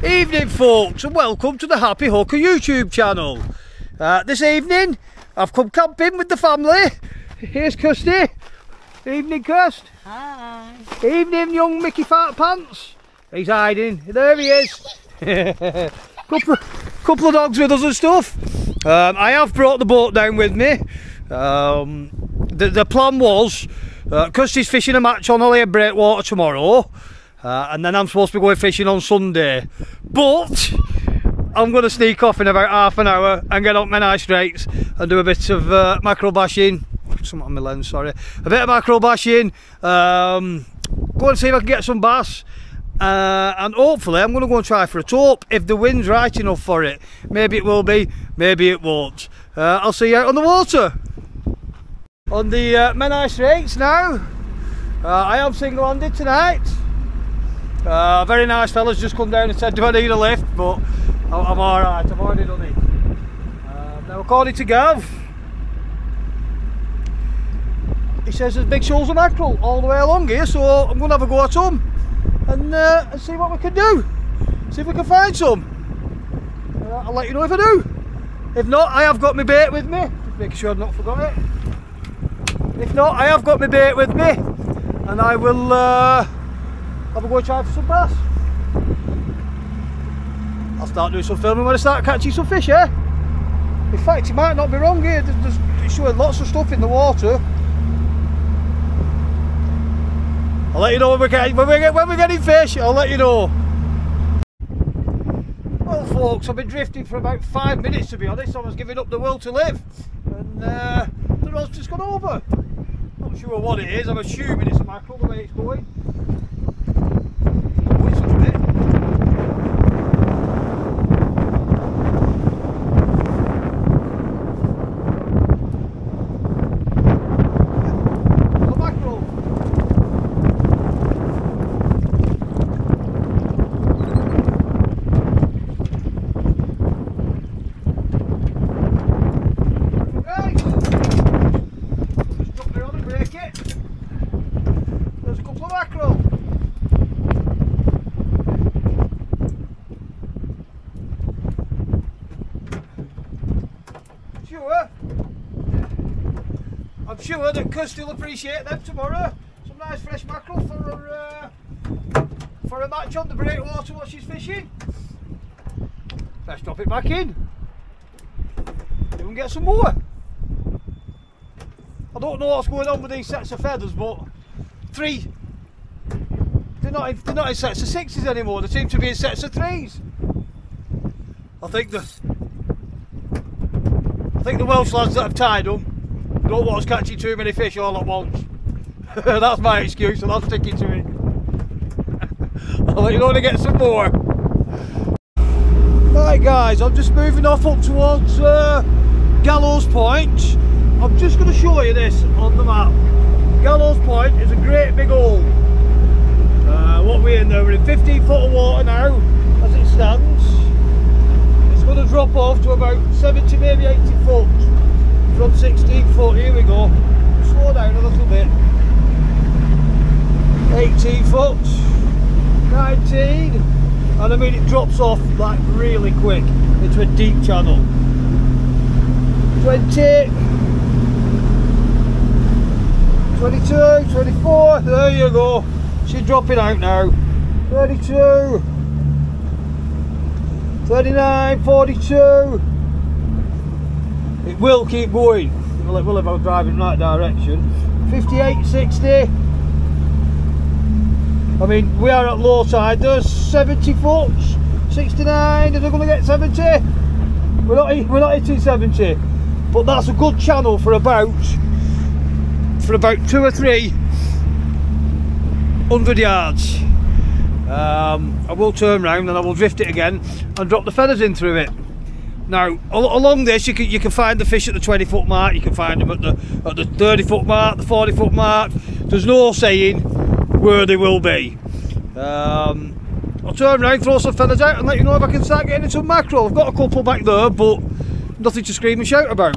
Evening folks, and welcome to the Happy Hooker YouTube channel. This evening I've come camping with the family. Here's Kirsty. Evening Kirst. Hi. Evening young Mickey Fart Pants. He's hiding. There he is. couple of dogs with us and stuff. I have brought the boat down with me. The plan was Kirsty's fishing a match on Holly Breakwater tomorrow. And then I'm supposed to be going fishing on Sunday, but I'm going to sneak off in about half an hour and get up Menai Straits and do a bit of mackerel bashing. Something on my lens, sorry. A bit of mackerel bashing, go and see if I can get some bass, and hopefully I'm going to go and try for a taupe if the wind's right enough for it. Maybe it will be, maybe it won't. I'll see you out on the water. On the Menai Straits now. I am single-handed tonight. Very nice fellas just come down and said, do I need a lift? But I'm alright, I've already done it. Now according to Gav, he says there's big shoals of mackerel all the way along here, so I'm going to have a go at some and see what we can do. See if we can find some. I'll let you know if I do. If not, I have got my bait with me. Just making sure I've not forgot it. If not, I have got my bait with me, and I will have a go and try for some bass. I'll start doing some filming when I start catching some fish, eh? In fact, you might not be wrong here. It's showing lots of stuff in the water. I'll let you know when we're getting fish. I'll let you know. Well, folks, I've been drifting for about 5 minutes, to be honest. I was giving up the will to live, and the rod's just gone over. Not sure what it is. I'm assuming it's a mackerel the way it's going. I'm sure that Kirsty will appreciate them tomorrow. Some nice fresh mackerel for a match on the breakwater while she's fishing. Let's drop it back in. You can get some more. I don't know what's going on with these sets of feathers, but they're not in sets of 6s anymore. They seem to be in sets of 3s. I think the Welsh lads that have tied them don't want us catching too many fish all at once. That's my excuse, and I'll stick to it. I'll let you know when I get some more. Right guys, I'm just moving off up towards Gallows Point. I'm just going to show you this on the map. Gallows Point is a great big hole. What we're in there, we're in 15 foot of water now as it stands. It's going to drop off to about 70, maybe 80 foot. From 16 foot, here we go. Slow down a little bit. 18 foot, 19, and I mean it drops off like really quick into a deep channel. 20, 22, 24, there you go. She's dropping out now. 32, 39, 42. It will keep going. Well, it will if I was driving in the right direction. 58, 60. I mean, we are at low tide. There's 70 foot, 69. Is it going to get 70? We're not hitting 70, but that's a good channel for about 2 or 3 hundred yards. I will turn round and I will drift it again and drop the feathers in through it. Now, along this, you can find the fish at the 20 foot mark. You can find them at the 30 foot mark, the 40 foot mark. There's no saying where they will be. I'll turn around, throw some feathers out, and let you know if I can start getting into mackerel. I've got a couple back there, but nothing to scream and shout about.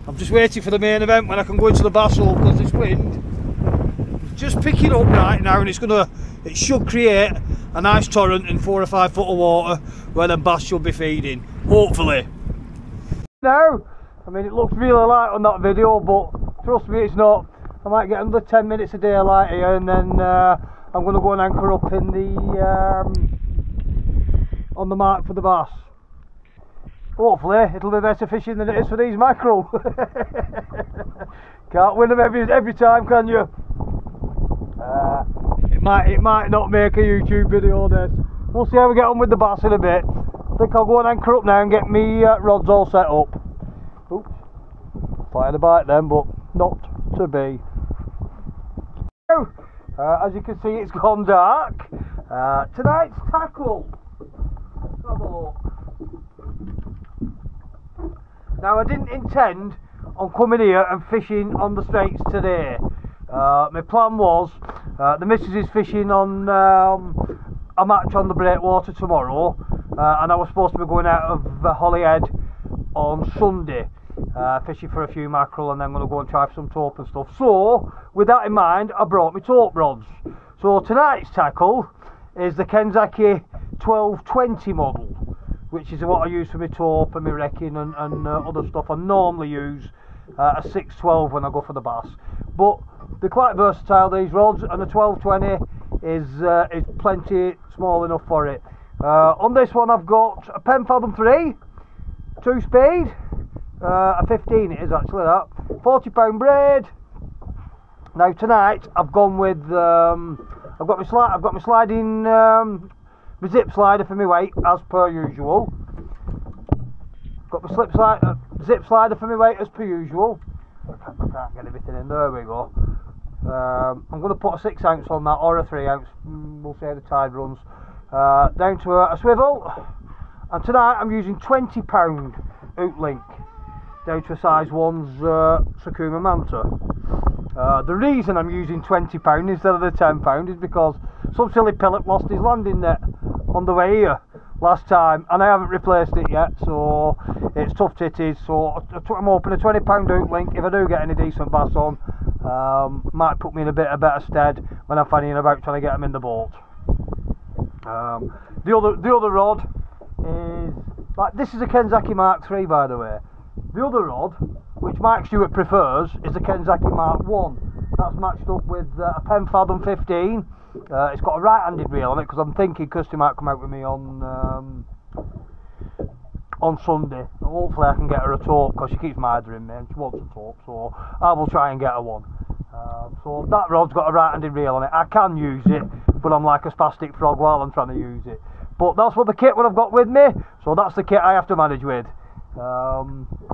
I'm just waiting for the main event when I can go into the bass hole, because this wind is just picking up right now, and it should create a nice torrent in 4 or 5 foot of water where the bass should be feeding, hopefully. Now, I mean, it looks really light on that video, but trust me, it's not. I might get another 10 minutes of daylight here, and then I'm going to go and anchor up in the on the mark for the bass. Hopefully it'll be better fishing than it is for these mackerel. Can't win them every time, can you? It might not make a YouTube video this. We'll see how we get on with the bass in a bit. I think I'll go and anchor up now and get me rods all set up. Oops, fired a bite then, but not to be. As you can see, it's gone dark. Tonight's tackle. Let's have a look. Now, I didn't intend on coming here and fishing on the straits today. My plan was, the missus is fishing on a match on the breakwater tomorrow, and I was supposed to be going out of Holyhead on Sunday, fishing for a few mackerel, and then going to go and try for some taupe and stuff. So, with that in mind, I brought my taupe rods. So tonight's tackle is the Kenzaki 1220 model, which is what I use for my taupe and my wrecking and other stuff. I normally use a 612 when I go for the bass, but they're quite versatile, these rods, and the 1220 is plenty small enough for it. On this one I've got a Pen Fathom 3, 2 speed, a 15 it is actually, that, £40 braid. Now tonight I've gone with I've got my sliding my zip slider for my weight as per usual. Got my zip slider for my weight as per usual. I can't get everything in. There we go. I'm going to put a 6 ounce on that, or a 3 ounce. We'll see how the tide runs. Down to a swivel. And tonight I'm using £20 hook link down to a size 1's Sakuma Manta. The reason I'm using £20 instead of the £10 is because some silly pillock lost his landing net on the way here last time, and I haven't replaced it yet, so it's tough titties. So I'm hoping a £20 hook link, if I do get any decent bass on, might put me in a better stead when I'm fannying about trying to get them in the boat. The other rod is, like, this is a Kenzaki Mark III, by the way. The other rod, which Mike Stewart prefers, is the Kenzaki Mark I. That's matched up with a Pen Fathom 15. It's got a right-handed reel on it, because I'm thinking Kirsty might come out with me on Sunday. Hopefully I can get her a taupe, because she keeps mithering me and she wants a taupe, so I will try and get her one. So that rod's got a right-handed reel on it. I can use it, but I'm like a spastic frog while I'm trying to use it. But that's what the kit what I've got with me, so that's the kit I have to manage with.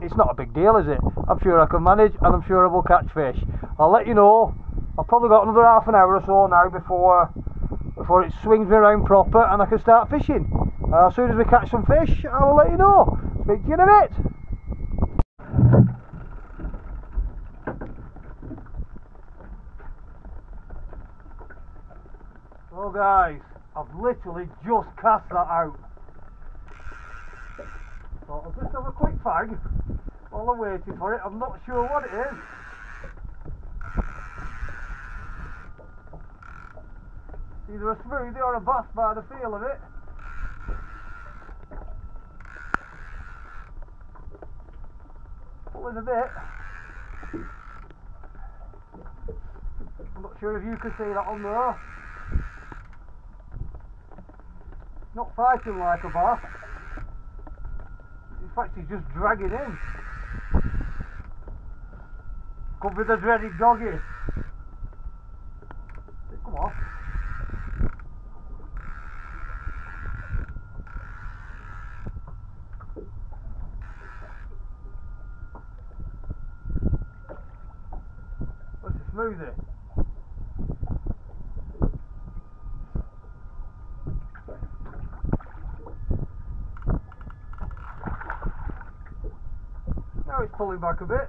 It's not a big deal, is it? I'm sure I can manage, and I'm sure I will catch fish. I'll let you know. I've probably got another half an hour or so now before it swings me around proper and I can start fishing. As soon as we catch some fish, I will let you know. Speak to you in a bit. Well guys, I've literally just cast that out. So I'll just have a quick fag while I'm waiting for it. I'm not sure what it is. Either a smoothie or a bass by the feel of it. Pulling a bit. I'm not sure if you can see that on there. Not fighting like a bass. In fact, he's just dragging in. Could be the dreaded doggy. Come on. What's a smoothie? Now it's pulling back a bit.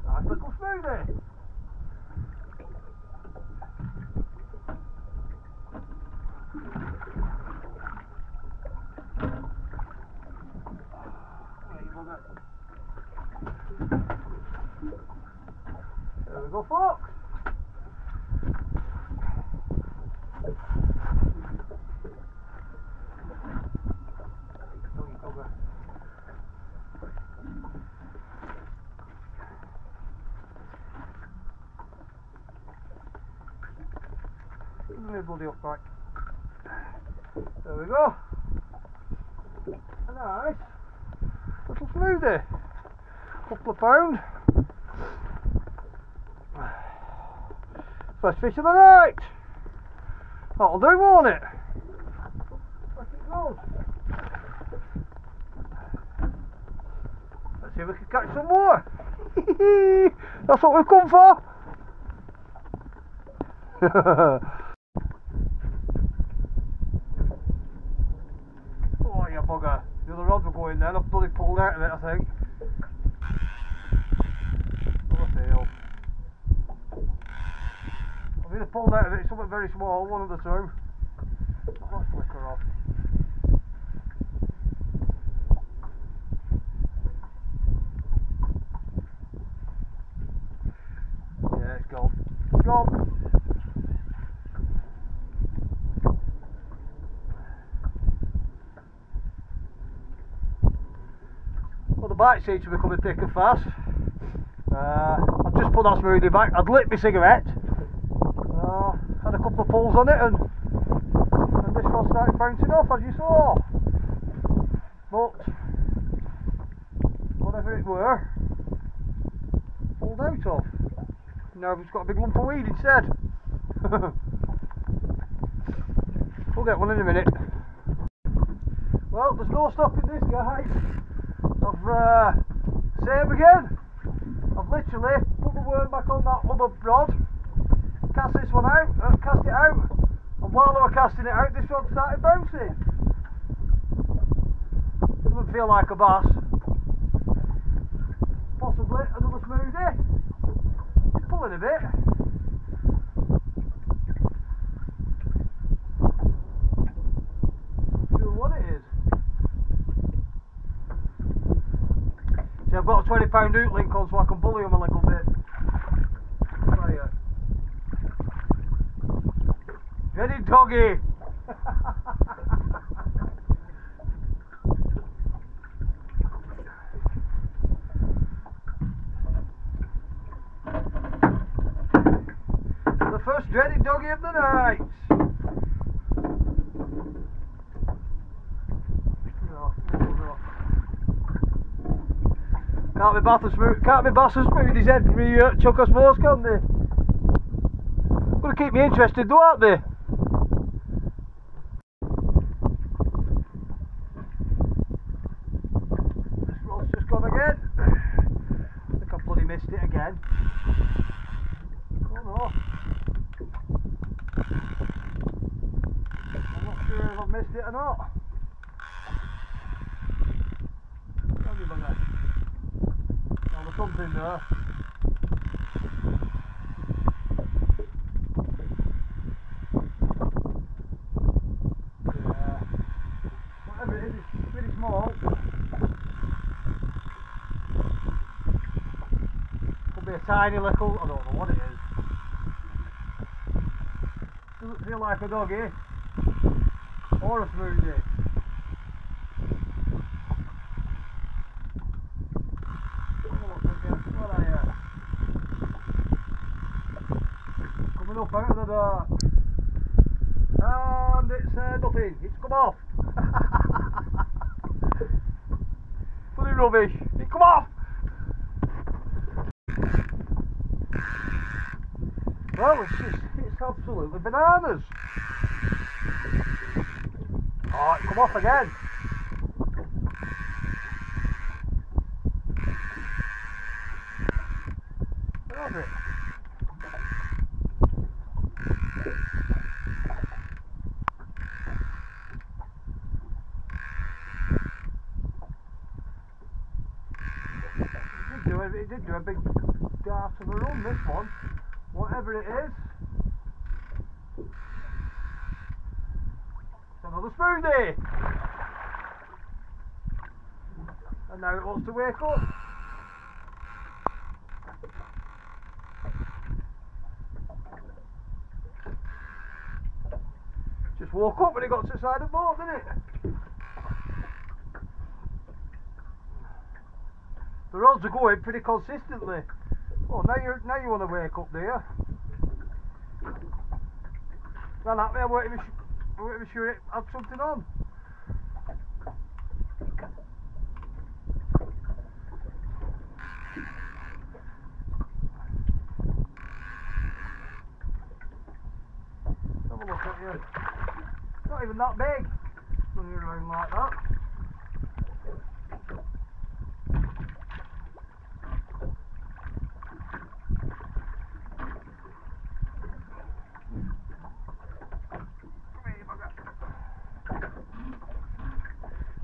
Nice little smoothie. we go, folks. Bloody upright. There we go. A nice little smoothie. Couple of pound. First fish of the night. That'll do, won't it? Back it goes. Let's see if we can catch some more. That's what we've come for. Oh, you bugger. The other rods were going there. I've bloody pulled out of it, I think. Oh, I fail. I've either pulled out of it, it's something very small, one of the two. Let's flicker off. Yeah, it's gone. It's gone. Well, the bite seems to be coming thick and fast. I've just put that smoothie back. I'd lit my cigarette. Had a couple of pulls on it, and this one started bouncing off, as you saw. But whatever it were, pulled out of. Now it's got a big lump of weed instead. We'll get one in a minute. Well, there's no stopping this, guys. Same again. I've literally put the worm back on that other rod, cast this one out, cast it out, and while I was casting it out, this one started bouncing. Doesn't feel like a bass. Possibly another smoothie. It's pulling a bit. Sure what it is. See, I've got a £20 hook link on so I can bully them a little bit. There. Ready, doggy! The first dreaded doggy of the night. Can't be bass as smooth as every chuck I suppose, can they? Gonna keep me interested though, aren't they? This rod's just gone again. I think I bloody missed it again. Oh no. I'm not sure if I've missed it or not. There's something there. Yeah. Whatever it is, it's pretty small. Could be a tiny little, I don't know what it is. Doesn't feel like a doggy or a smoothie. Coming up out of the dark. And it's nothing, it's come off. Bloody rubbish, it come off. Well, it's absolutely bananas. Oh, it come off again. Where is it? It did do a big dart of a run, this one. Whatever it is. It's another smoothie! And now it wants to wake up. woke up when he got to the side of the boat, didn't it? The rods are going pretty consistently. Oh, now you want to wake up, do you? Ran at me, I weren't even sure it had something on. Have a look at you. Not even that big. Running around like that.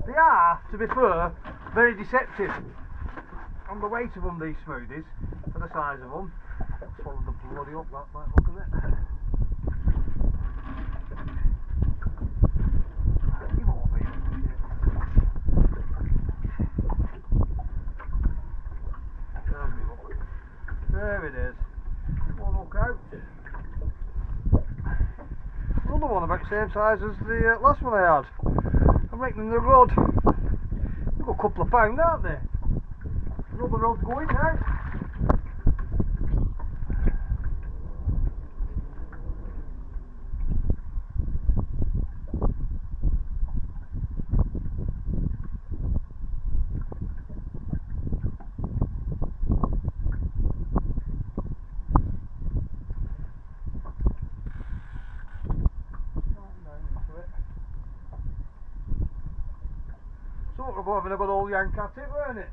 They are, to be fair, very deceptive on the weight of them, these smoothies, for the size of them. Swallowed the bloody up, that might look at it. There it is. One look out. Another one about the same size as the last one I had. I'm reckoning the rod. They've got a couple of pounds, aren't they? Another rod going now. Sort of having a good old yank at it, weren't it?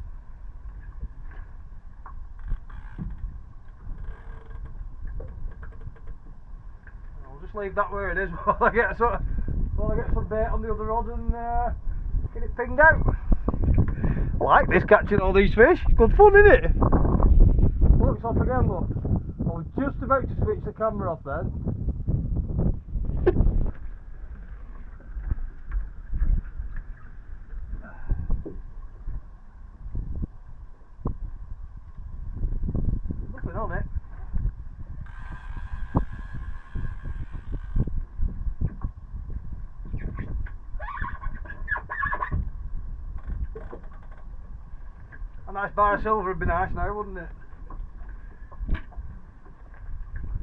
I'll just leave that where it is while I get some bait on the other rod and get it pinged out. I like this, catching all these fish. Good fun, isn't it? Look, it's off again, look. I was just about to switch the camera off then. On it. A nice bar of silver would be nice now, wouldn't it?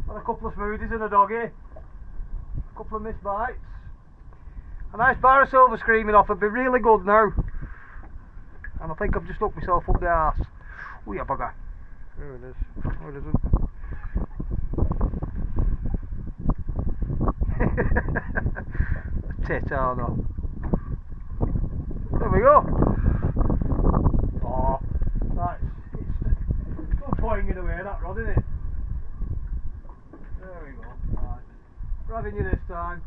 And a couple of smoothies and a doggy, a couple of missed bites. A nice bar of silver screaming off would be really good now. And I think I've just hooked myself up the arse. Oh, you bugger. There it is. Oh, it isn't. Tit, oh no. There we go. Oh, that's it's still pointing away that rod, isn't it? There we go. Right. We're having you this time.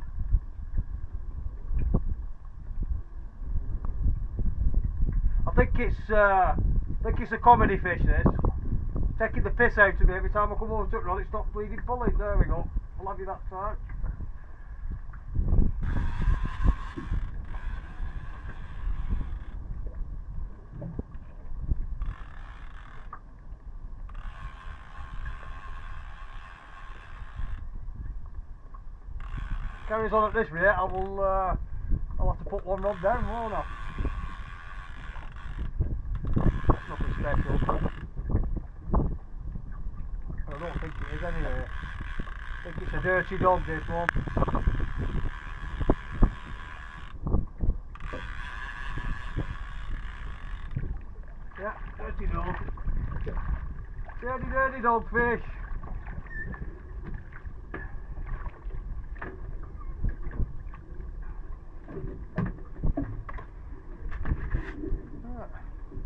I think it's a comedy fish, this. Taking the piss out of me every time I come over to it, Rod, it stops bleeding pulling. There we go. I'll have you that time. Carries on at this rate, I'll have to put one rod down, won't I? Nothing special. I don't think it is anyway. I think it's a dirty dog, this one. Yeah, dirty dog. Dirty dog fish.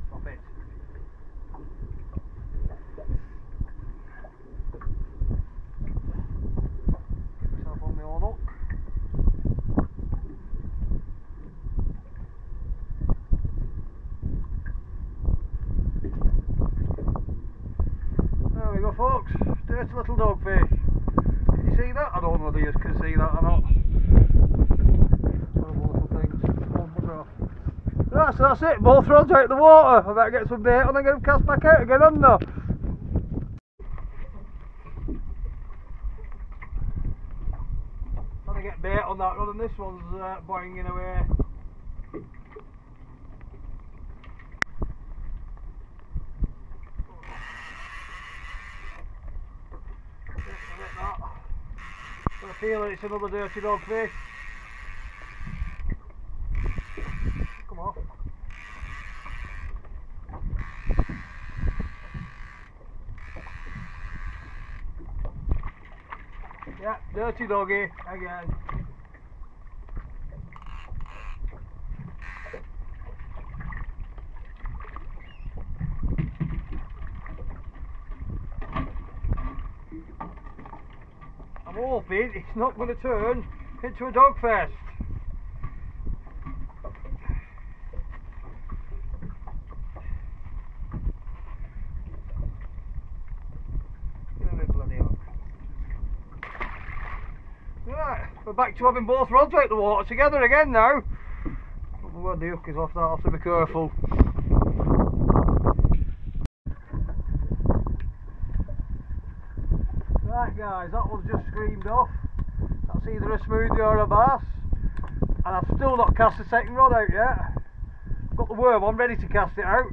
Stop it. There we go, folks. Dirty little dogfish. Can you see that? I don't know whether you can see that or not. Horrible little things. Right, so that's it. Both rods out of the water. I better get some bait on and get them cast back out again, haven't I? get bait on that rod, and this one's boinging away. I feel it's another dirty dog fish. Come on. Yeah, dirty doggy again. I'm hoping it's not going to turn into a dog fest. Right, we're back to having both rods out the water together again now. When the hook is off, that I'll have to be careful. Right guys, that one's just screamed off. That's either a smoothie or a bass. And I've still not cast the second rod out yet. I've got the worm on ready to cast it out.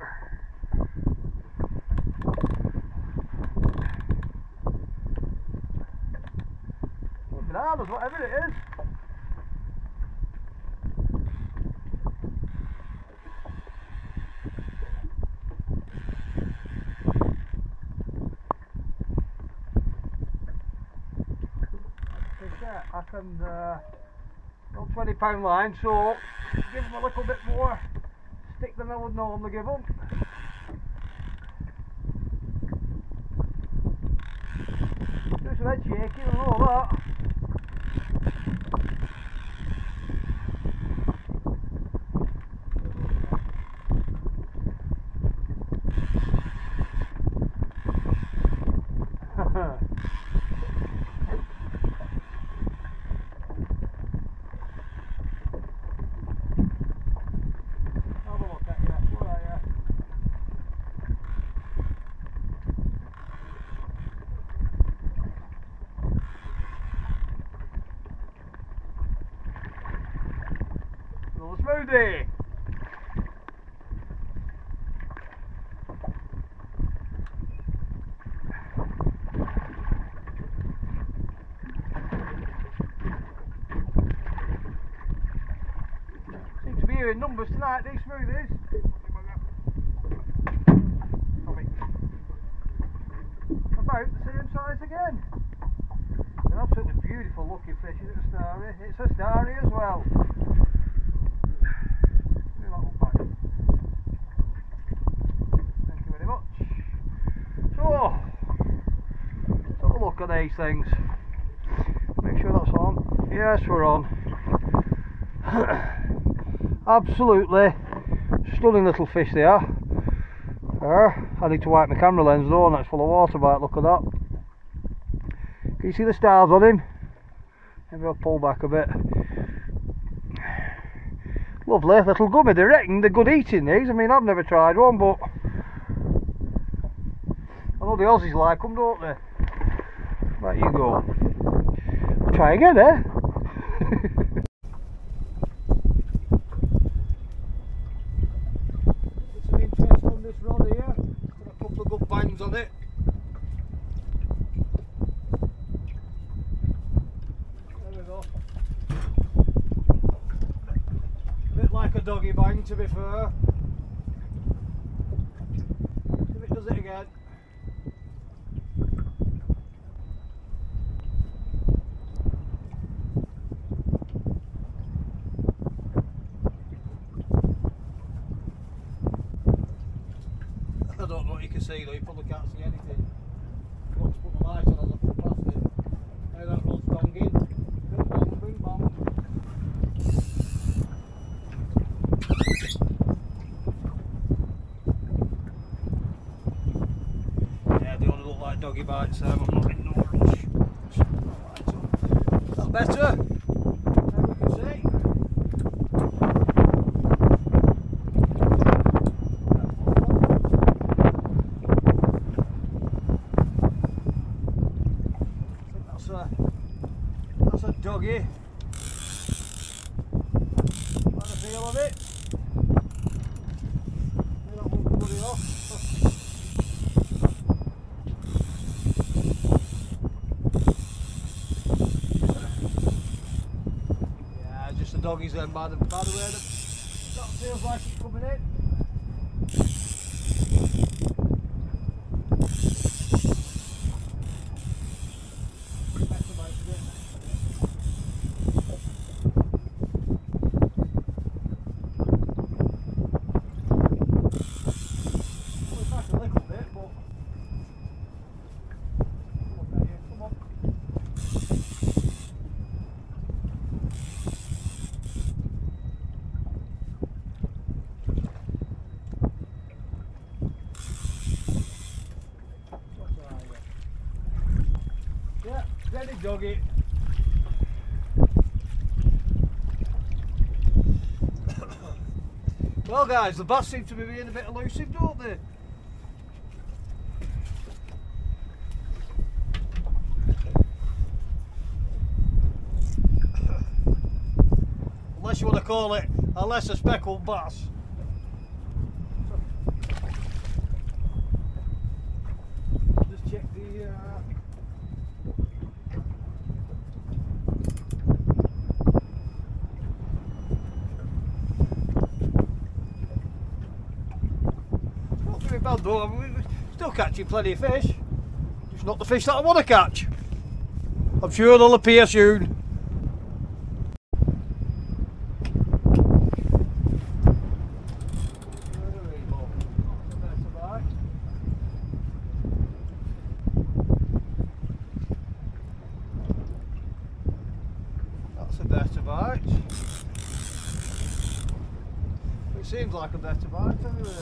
Bananas, whatever it is. I can got £20 line, so give them a little bit more stick than I would normally give them. Do some head shaking and all that. Smoothie! Seems to be here in numbers tonight, these smoothies. About the same size again. They're absolutely beautiful looking fish, isn't it, Starry? It's a Starry as well. So, let's have a look at these things. Make sure that's on. Yes, we're on. Absolutely stunning little fish they are. I need to wipe my camera lens though, and that's full of water bite. Look at that. Can you see the stars on him? Maybe I'll pull back a bit. Lovely little gummy. They reckon they're good eating these. I mean, I've never tried one, but I know the Aussies like them, don't they? Right, you go. Try again, eh? It's an interest on this rod here. Got a couple of good bangs on it. There we go. A bit like a doggy bang, to be fair. See if it does it again. I don't know what you can see though, you probably can't see anything. I've got to put the light on as I put past it. Now that rod's donging. Bing bong, bing bong. Yeah, they only look like doggy bites, I'm not in no rush. Is that better? Now we can see. That's a doggy. feel of it. That one's bloody off. Yeah, just the doggies then by the way that feels like it's coming in. Ready, doggy. Well guys, the bass seem to be being a bit elusive, don't they? Unless you want to call it a lesser speckled bass. Just check the bad though. We're still catching plenty of fish, just not the fish that I want to catch. I'm sure they'll appear soon. That's a better bite. It seems like a better bite anyway.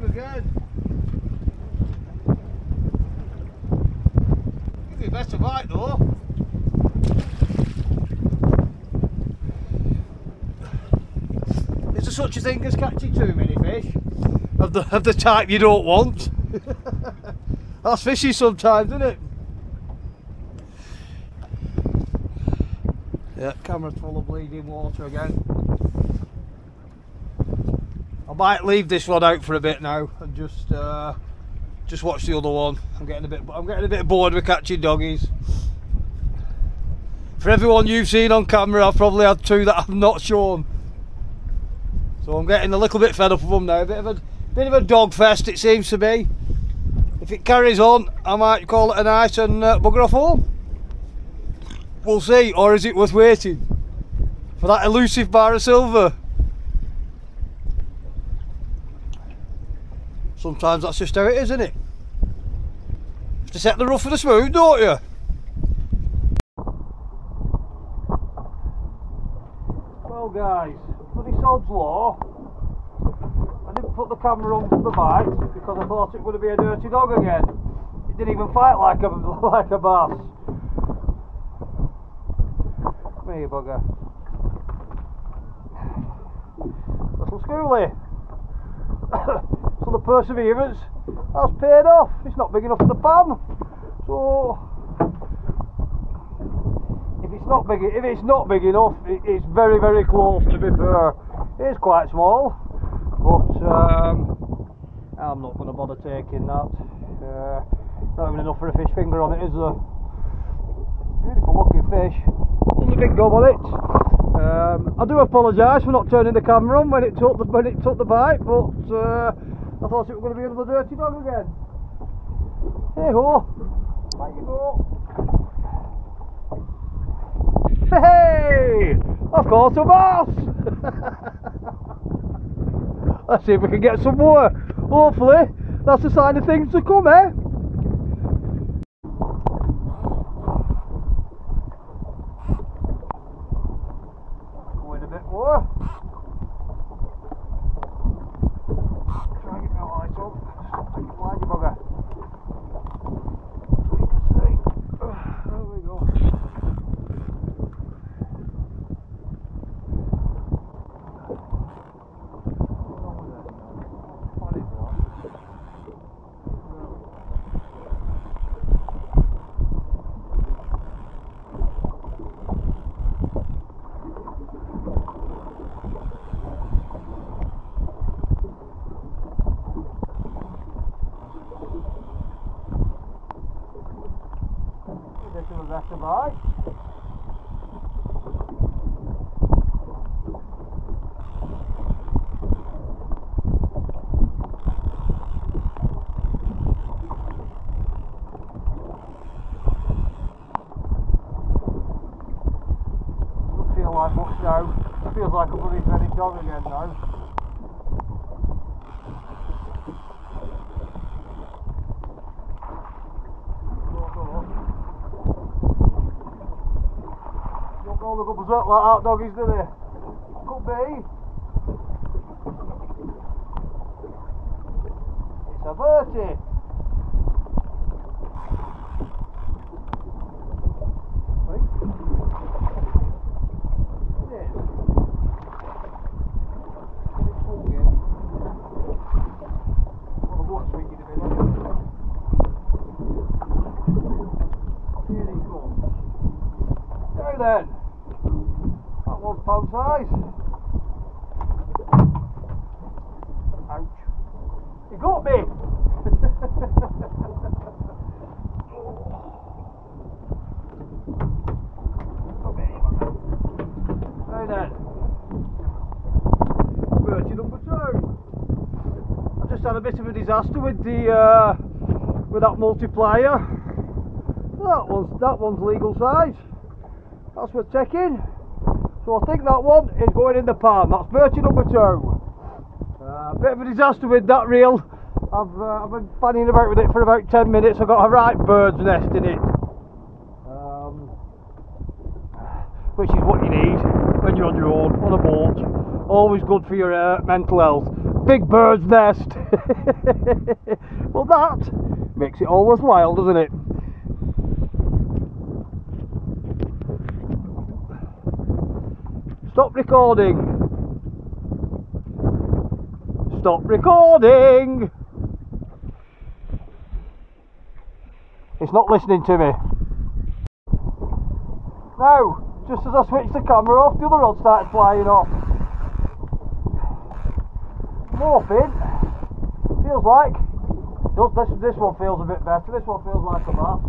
Again. Give me a better bite though. Is there such a thing as catching too many fish? Of the type you don't want? That's fishy sometimes, isn't it? Yeah, camera's full of bleeding water again. I might leave this one out for a bit now and just watch the other one. I'm getting a bit bored with catching doggies. For everyone you've seen on camera, I've probably had two that I've not shown. So I'm getting a little bit fed up of them now. A bit of a dog fest it seems to be. If it carries on, I might call it a night and bugger off home. We'll see. Or is it worth waiting for that elusive bar of silver? Sometimes that's just how it is, isn't it? You have to set the rough for the smooth, don't you? Well guys, bloody sod's law. I didn't put the camera on for the bite because I thought it would be a dirty dog again. It didn't even fight like a bass. Come here, you bugger. Little schoolie. So the perseverance has paid off. It's not big enough for the pan. So if it's not big enough, it's very, very close, to be fair. It is quite small, but I'm not going to bother taking that. Not even enough for a fish finger on it, is there? Beautiful looking fish. Only big gob on it. I do apologise for not turning the camera on when it took the bite, but I thought it was going to be another dirty dog again. Hey ho! Back you go! Hey! I've caught a bass! Let's see if we can get some more. Hopefully, that's a sign of things to come, eh? Go in a bit more. Try and get my light up. Take it blind, you bugger. So you can see. There we go. That's a bite. Doesn't feel like much now. It feels like a bloody penny dog again now. All the gubbers up like out doggies, do they? Could be. It's a birdie. Right? It is. It's full again. Well, the water's winking a bit. Here he comes. Now then. Pound size. Ouch. He got me. Right then. Birdie number 2. I just had a bit of a disaster with the with that multiplier. That one's legal size. That's what's taking. So I think that one is going in the pan. That's birdie number 2. Bit of a disaster with that reel. I've been fanning about with it for about 10 minutes. I've got a right bird's nest in it. Which is what you need when you're on your own, on a boat. Always good for your mental health. Big bird's nest. Well, that makes it all worthwhile, doesn't it? Stop recording. Stop recording. It's not listening to me. Now, just as I switched the camera off, the other rod started flying off. Morphing. Feels like. This one feels a bit better. This one feels like a bass.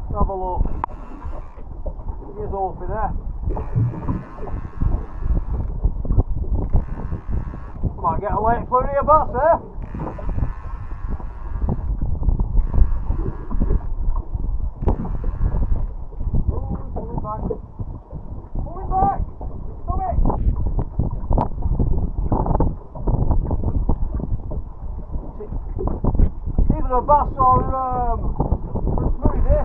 Let's have a look. Here's Orphy there. Might get a late flurry of bass there. Oh, pulling back. Pulling back! Stop it! It's either a bass or a smoothie.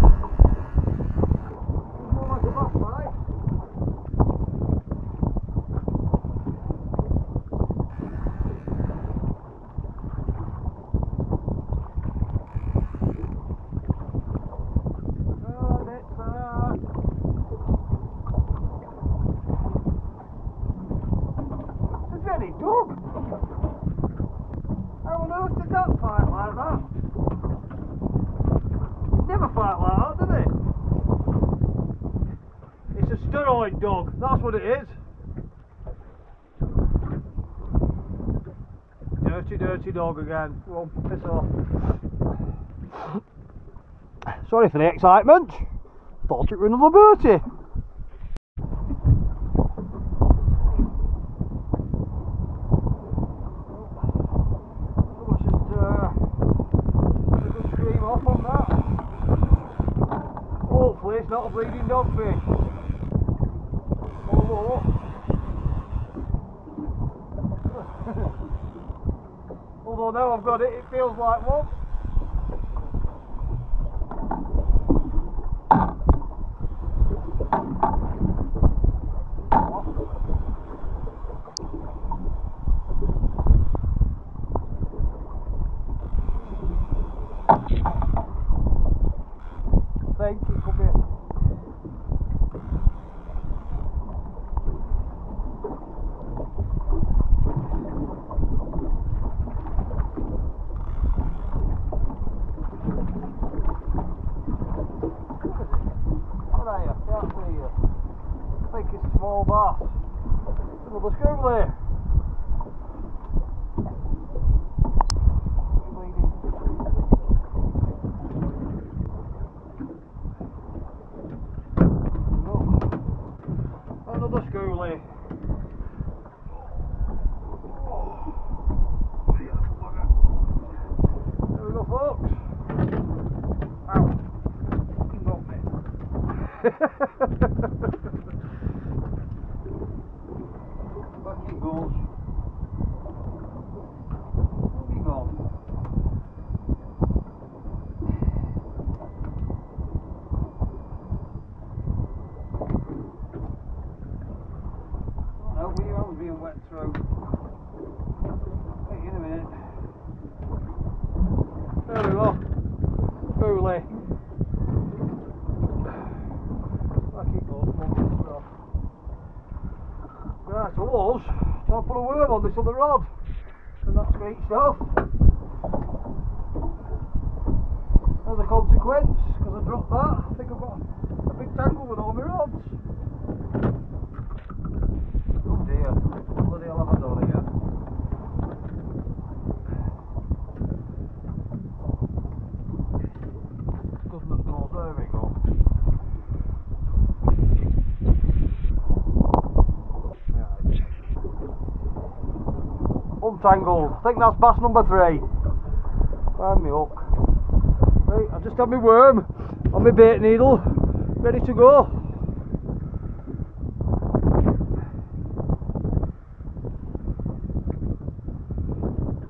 Dog, that's what it is. dirty dog again. Go on, piss off. Sorry for the excitement. Thought it were another Bertie. Hopefully it's not a bleeding dogfish. Although now I've got it, it feels like one. I think it could be. I think it's a small bass. Another schoolie. Another schoolie. There we go, folks. Ow. Fucking got me. Back he goes. Moving on. No, I was being wet through. Wait in a minute. There we go. Schoolie. Right, so I was trying to put a worm on this other rod, and that screeched off. As a consequence, because I dropped that, I think I've got a big tangle with all my rods. Oh dear, what bloody hell have I done here? Goodness knows, there we go. Untangled. I think that's bass number 3. Find me hook. Right, I just had my worm on my bait needle, ready to go.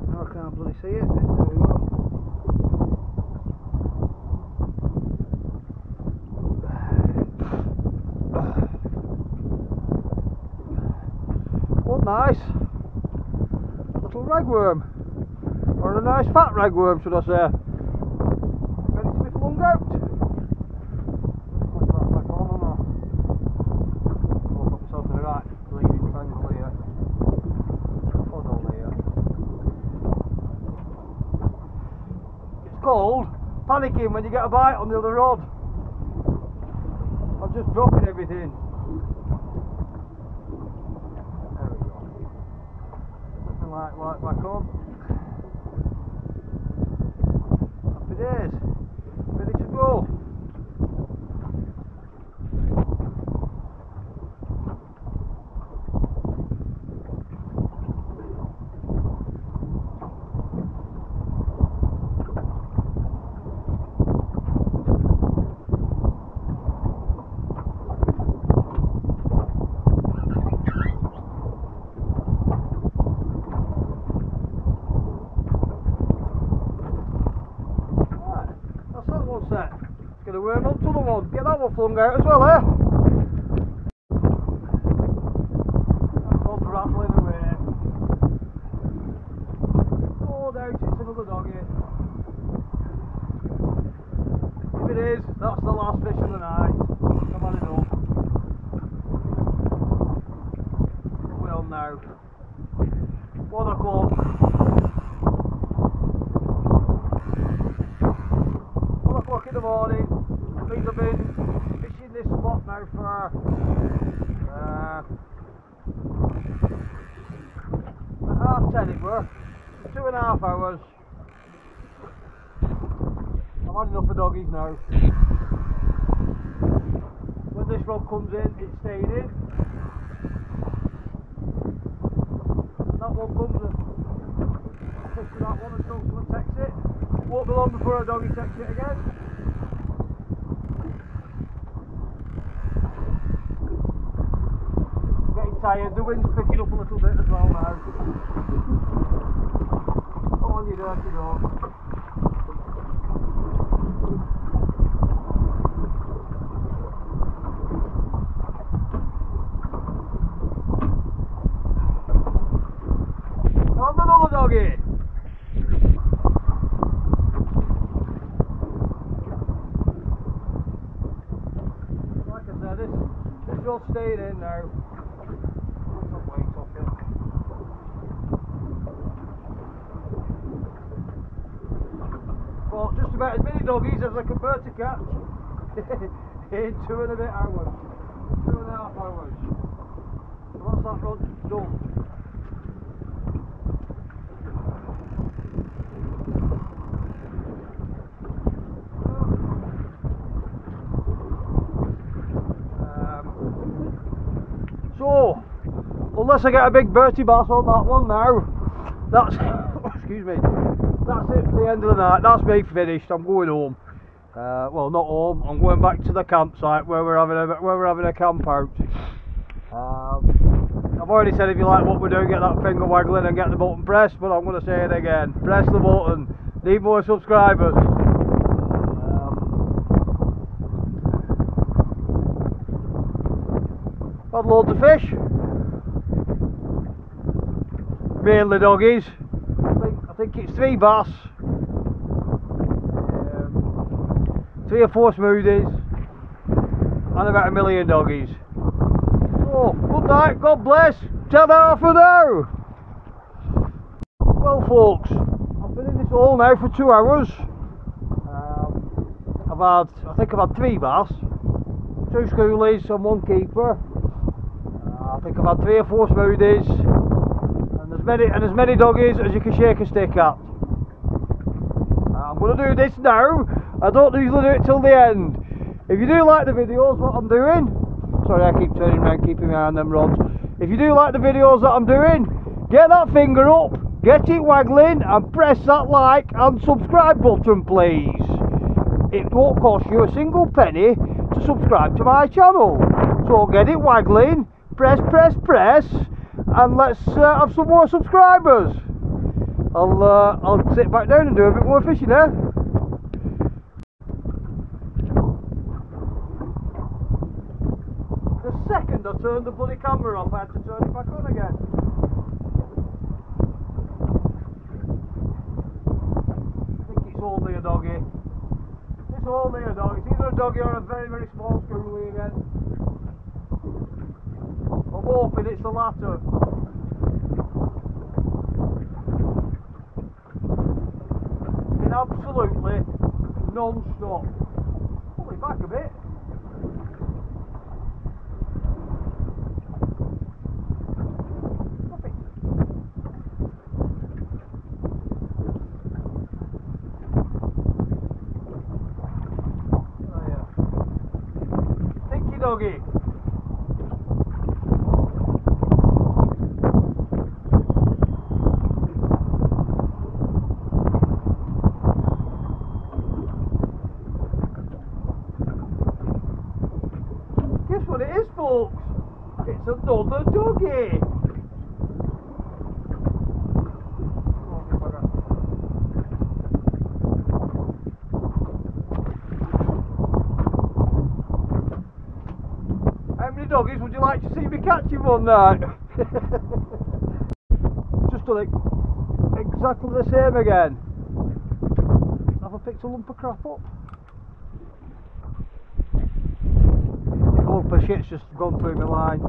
Now I can't bloody see it. There we go. What nice. Little ragworm, or a nice fat ragworm, should I say. Ready to be flung out. Put that back on, and I'll put myself in the right bleeding tangle here. Puddle here. It's called panicking when you get a bite on the other rod. I'm just dropping everything. Like back on. Happy days. Ready to go. Set. Let's get a worm up to the one. Get that one flung out as well, eh? That rod's rattling away. Oh, there it's another doggy. If it is, that's the last fish of the night. I've had enough. We're on now. 1 o'clock. In the morning. I think I've been fishing this spot now for at 10:30 it were. 2.5 hours. I've had enough of doggies now. When this rod comes in, it's staying in. And that one comes in. I fish with that one until someone takes it. Won't be long before a doggy takes it again. Getting tired, the wind's picking up a little bit as well now. Come on, you dirty dog. Another doggy. Like I said, this rod's staying in now. Some weight off it. Well, just about as many doggies as I can bear to catch in 2.5 hours. 2.5 hours. So that's that rod done. So, unless I get a big Bertie bass on that one now, that's excuse me, that's it for the end of the night. That's me finished. I'm going home. Well, not home. I'm going back to the campsite where we're having a camp out. I've already said if you like what we're doing, get that finger waggling and get the button pressed. But I'm going to say it again: press the button. Need more subscribers. Had loads of fish, mainly doggies. I think it's 3 bass, 3 or 4 smoothies, and about 1 million doggies. Oh, good night, God bless, ta-da for now. Well folks, I've been in this hole now for 2 hours. I think I've had 3 bass, 2 schoolies and 1 keeper. I think I've had 3 or 4 smoothies and as many doggies as you can shake a stick at. I'm going to do this now. I don't usually do it till the end. If you do like the videos what I'm doing, sorry I keep turning around keeping my eye on them rods. If you do like the videos that I'm doing, get that finger up, get it waggling and press that like and subscribe button please. It won't cost you a single penny to subscribe to my channel. So get it waggling. Press, and let's have some more subscribers. I'll sit back down and do a bit more fishing there. The second I turned the bloody camera off, I had to turn it back on again. I think it's only a doggy. It's only a doggy. It's either a doggy or a very, very small schoolie again. I'm hoping it's the latter. Been absolutely non-stop. Pull it back a bit. Stop it. Oh yeah. Tinky doggy. What it is folks, it's another doggy. How many doggies would you like to see me catching one night? Just done it exactly the same again. Have I picked a lump of crap up? Lump of shit's just gone through my line.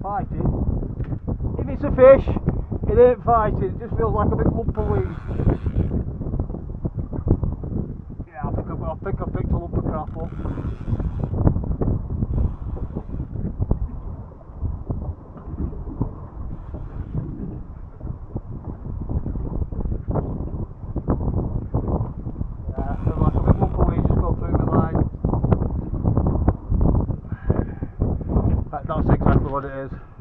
Fighting. If it's a fish, it ain't fighting, it just feels like a big lump of weed. Yeah, I think I've picked a lump of crap up. what it is.